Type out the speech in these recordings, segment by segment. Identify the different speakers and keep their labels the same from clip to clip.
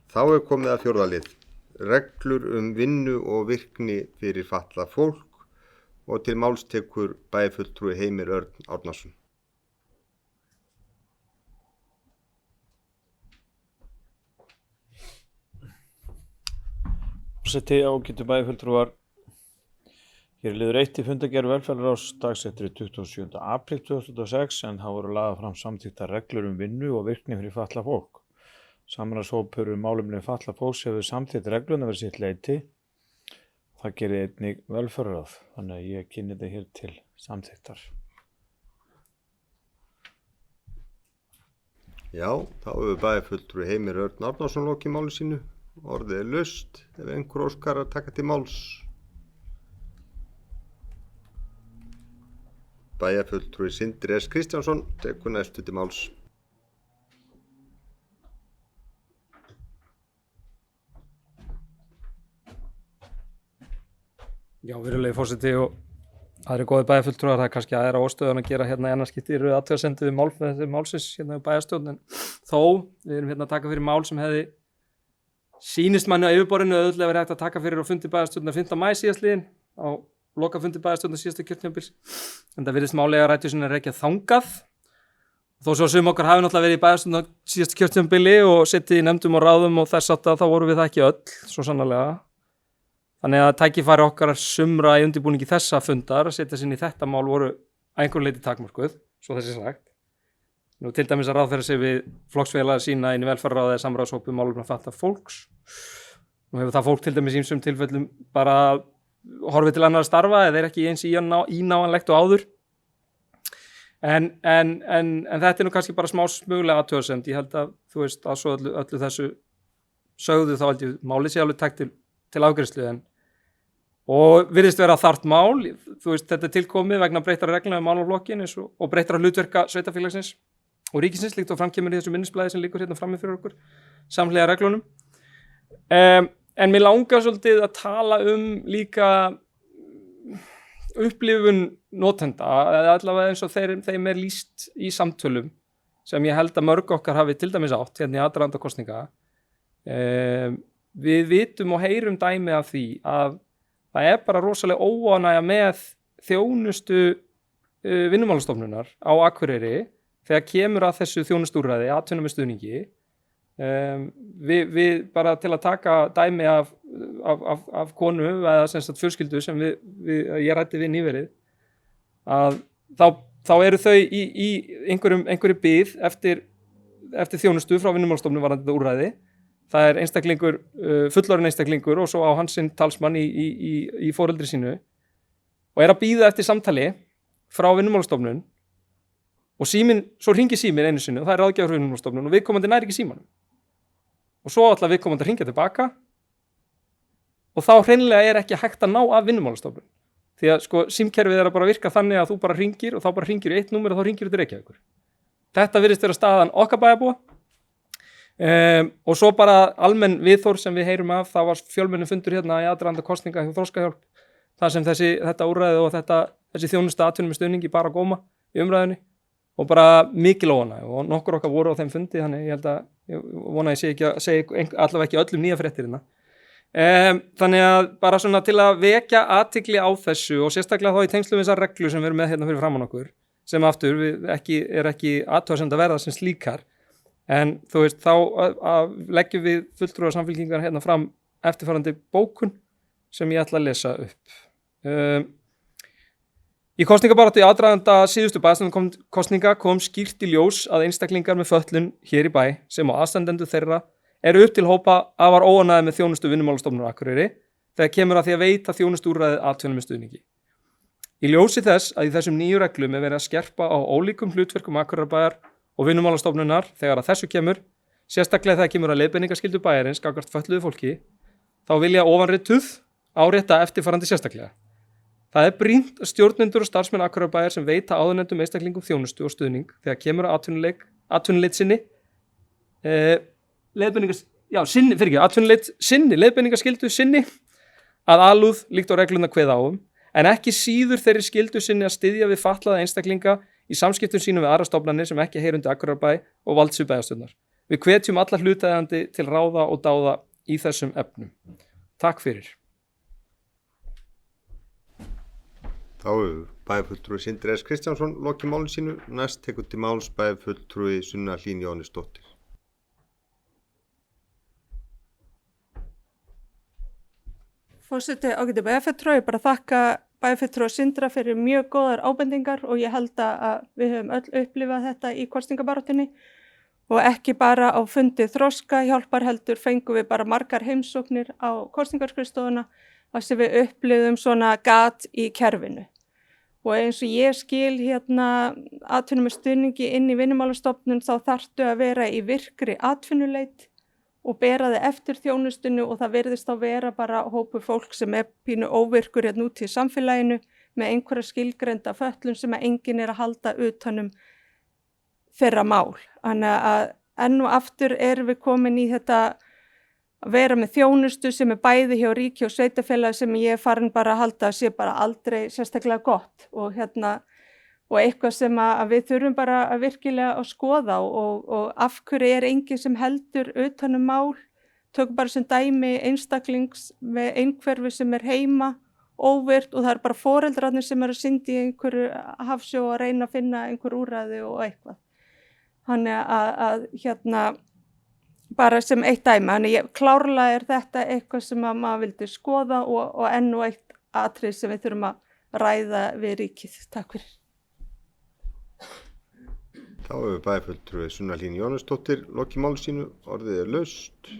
Speaker 1: Þá komið að fjórða lið. Reglur vinnu og virkni fyrir fatlað fólk og til máls tekur bæjarfulltrúi Heimir Örn Árnason.
Speaker 2: Forseti, ágætu bæjarfulltrúar. Hér liður 1 í fundargerð velferðarráðs dagsetri 27. apríl 2006 en það voru lagðar fram samþykktar reglur vinnu og virkni fyrir fatlað fólk. Samráðshópur málefni fatlað fólks hefur samþykkt reglurnar fyrir sitt leyti. Það gerir einnig velferðarráð, þannig að ég kynni þetta hér til samþykktar.
Speaker 1: Já, þá hefur bæjarfulltrúi Heimir Örn Árnason lokið máli sínu. Orðið laust ef einhver óskar að taka til máls. Bæjarfulltrúi Sindri S. Kristjánsson tekur næstu til máls.
Speaker 3: Já, virðulegi forseti og aðrir góðir bæjarfulltrúar, það er kannski aðra óstöðan að gera hérna í annað skipti í röð athugasemdir við málsins hérna í bæjarstjórn, en þó, við erum hérna að taka fyrir mál sem hefði sýnist manni á yfirborðinu auðvitað verið hægt að taka fyrir á fundi bæjarstjórnar 5. maí síðastliðinn á lokafundi bæjarstjórnar síðasta kjörtímabils, en það virðist málega rætur sinni að rekja þangað. Þó svo sum okkar hafi náttúrulega verið í bæjarstjórnar síðasta kjörtímabili og setið í nefndum og ráðum og þess að þá vorum við það ekki öll, svo sannarlega. Þannig að tækifæri okkar sumra í undirbúningi þessa fundar að setja sig inn í þetta mál voru að einhverju leyti takmörkuð, svo þessi sagt. Nú til dæmis að ráðferða sig við flokksfélaga sína inn í velferðarráð eða samráðshópi málefna fatlaðs fólks. Nú hefur það fólk til dæmis í ýmsum tilfellum bara horfið til annarra starfa eða er ekki eins ínáanlegt og áður. En þetta er nú kannski bara smá smuglega athugasemd. Ég held að þú veist að svo öllu þessu sögðu þá held ég málið sé alveg takt til afgreiðslu og virðist vera þarft mál. Þú veist, þetta er tilkomið vegna breyttara reglna málaflokkin og breyttara hlutverka sveitarfélagsins og ríkisins líkt og framkemur í þessu minnisblaði sem liggur hérna frammi fyrir okkur samhliða reglunum. En mér langar svolítið að tala líka upplifun notenda, eða allavega eins og þeim er lýst í samtölum sem ég held að mörg okkar hafi til dæmis átt hérna í aðdraganda kosninga. Við vitum og heyrum dæmi af því að það er bara rosalega óánægja með þjónustu Vinnumálastofnunar á Akureyri þegar kemur að þessu þjónustúrræði, atvinnu með stuðningi. Við bara til að taka dæmi af konu eða sem sagt fjölskyldu sem ég ræddi við nýverið, að þá eru þau í einhverju bið eftir þjónustu frá Vinnumálastofnun varðandi þetta úrræði. Það er einstaklingur, fullorðinn einstaklingur og svo á hans sinn talsmann í foreldri sínu og er að bíða eftir samtali frá Vinnumálastofnun og svo hringir síminn einu sinni og það er ráðgjafar frá Vinnumálastofnun og viðkomandi nær ekki símanum. Og svo ætla viðkomandi að hringja tilbaka og þá hreinlega er ekki hægt að ná af Vinnumálastofnun. Því að sko símkerfið er að bara virka þannig að þú bara hringir og þá bara hringir í eitt númer og þá hringir til Reykjavíkur. Þetta virðist vera staðan okkar bæjarbúa. Og svo bara almenn viðhorf sem við heyrum af, það var fjölmennum fundur hérna í aðdraganda kosninga hjá Þroskahjálp, þar sem þetta úrræði og þessi þjónusta atvinnum með stuðningi bara góma í umræðunni og bara mikil óánægja og nokkur okkar voru á þeim fundi, þannig ég vona að ég sé ekki að segja allavega ekki öllum nýja fréttir hérna. Þannig að bara svona til að vekja athygli á þessu og sérstaklega þá í tengslum við þessar reglur sem við erum með hérna fyrir framan okkur, sem aftur er ekki athugasemd að verða sem slíkar. En þú veist, þá leggjum við fulltrúar Samfylkingar hérna fram eftirfarandi bókun sem ég ætla að lesa upp. Í kosningabaráttu í aðdraganda síðustu bæjarstjórnarkosninga kom skýrt í ljós að einstaklingar með fötlun hér í bæ sem og aðstandendur þeirra eru upp til hópa afar óánægðir með þjónustu Vinnumálastofnunar Akureyri þegar kemur að því að veita þjónustuúrræðið atvinnu með stuðningi. Í ljósi þess að í þessum nýju reglum er verið að skerpa á ólíkum hlutverkum Akureyrarbæjar og Vinnumálastofnunar þegar að þessu kemur, sérstaklega þegar kemur að leiðbeiningaskyldu bæjarins gagnvart fötluðu fólki, þá vilja ofanrituð árétta eftirfarandi sérstaklega. Það er brýnt að stjórnendur og starfsmenn Akureyrarbæjar sem veita áðurnefndum einstaklingum þjónustu og stuðning þegar kemur að atvinnuleit sinni, leiðbeiningaskyldu sinni að alúð líkt á reglurnar kveða á en ekki síður þeirri skyldu sinni að styðja við fatlaða einstaklinga í samskiptum sínum við aðrar stofnanir sem ekki heyra undir Akureyrarbæ og valdsvið bæjarstjórnar. Við hvetjum alla hlutaðeigandi til ráða og dáða í þessum efnum. Takk fyrir.
Speaker 1: Þá hefur bæjarfulltrúi Sindri S. Kristjánsson lokið máli sínu. Næst tekur til máls bæjarfulltrúi Sunna Hlín Jóhannesdóttir.
Speaker 4: Forseti, ágæti bæjarfulltrúi, bara þakka bæjarfulltrúi Sindra fyrir mjög góðar ábendingar og ég held að við höfum öll upplifað þetta í kosningabaráttunni og ekki bara á fundi þroska hjálpar heldur fengum við bara margar heimsóknir á kosningaskrifstofuna þar sem við upplifðum svona gat í kerfinu. Og eins og ég skil atvinnu með stuðningi inn í Vinnumálastofnun þá þarftu að vera í virkri atvinnuleit og bera þið eftir þjónustunni og það virðist þá vera bara hópur fólk sem pínu óvirkur út í samfélaginu með einhverja skilgreinda fötlun sem enginn að halda utanum þeirra mál. Þannig að enn og aftur erum við komin í þetta að vera með þjónustu sem bæði hjá ríki og sveitarfélagi sem ég er farin bara að halda að sé bara aldrei sérstaklega gott og eitthvað sem að við þurfum bara að virkilega að skoða og af hverju er enginn sem heldur utanum mál, tökum bara sem dæmi einstaklings með einhverfi sem heima óvirt og það er bara foreldrarnir sem að synda í einhverju hafsjó að reyna að finna einhver úrræði og eitthvað. Þannig að bara sem eitt dæmi, þannig klárlega er þetta eitthvað sem að maður vildi skoða og enn og eitt atrið sem við þurfum að ræða við ríkið. Takk fyrir.
Speaker 1: Þá hefur bæjarfulltrúi Sunna Hlín Jóhannesdóttir lokið máli sínu. Orðið er laust.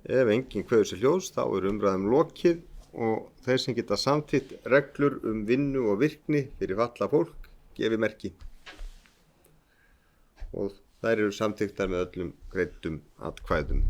Speaker 1: Ef enginn kveður sér hljóðs þá er umræðum lokið og þeir sem geta samþykkt reglur vinnu og virkni fyrir fatlað fólk gefi merki. Og þær eru samþykktar með öllum greiddum atkvæðum.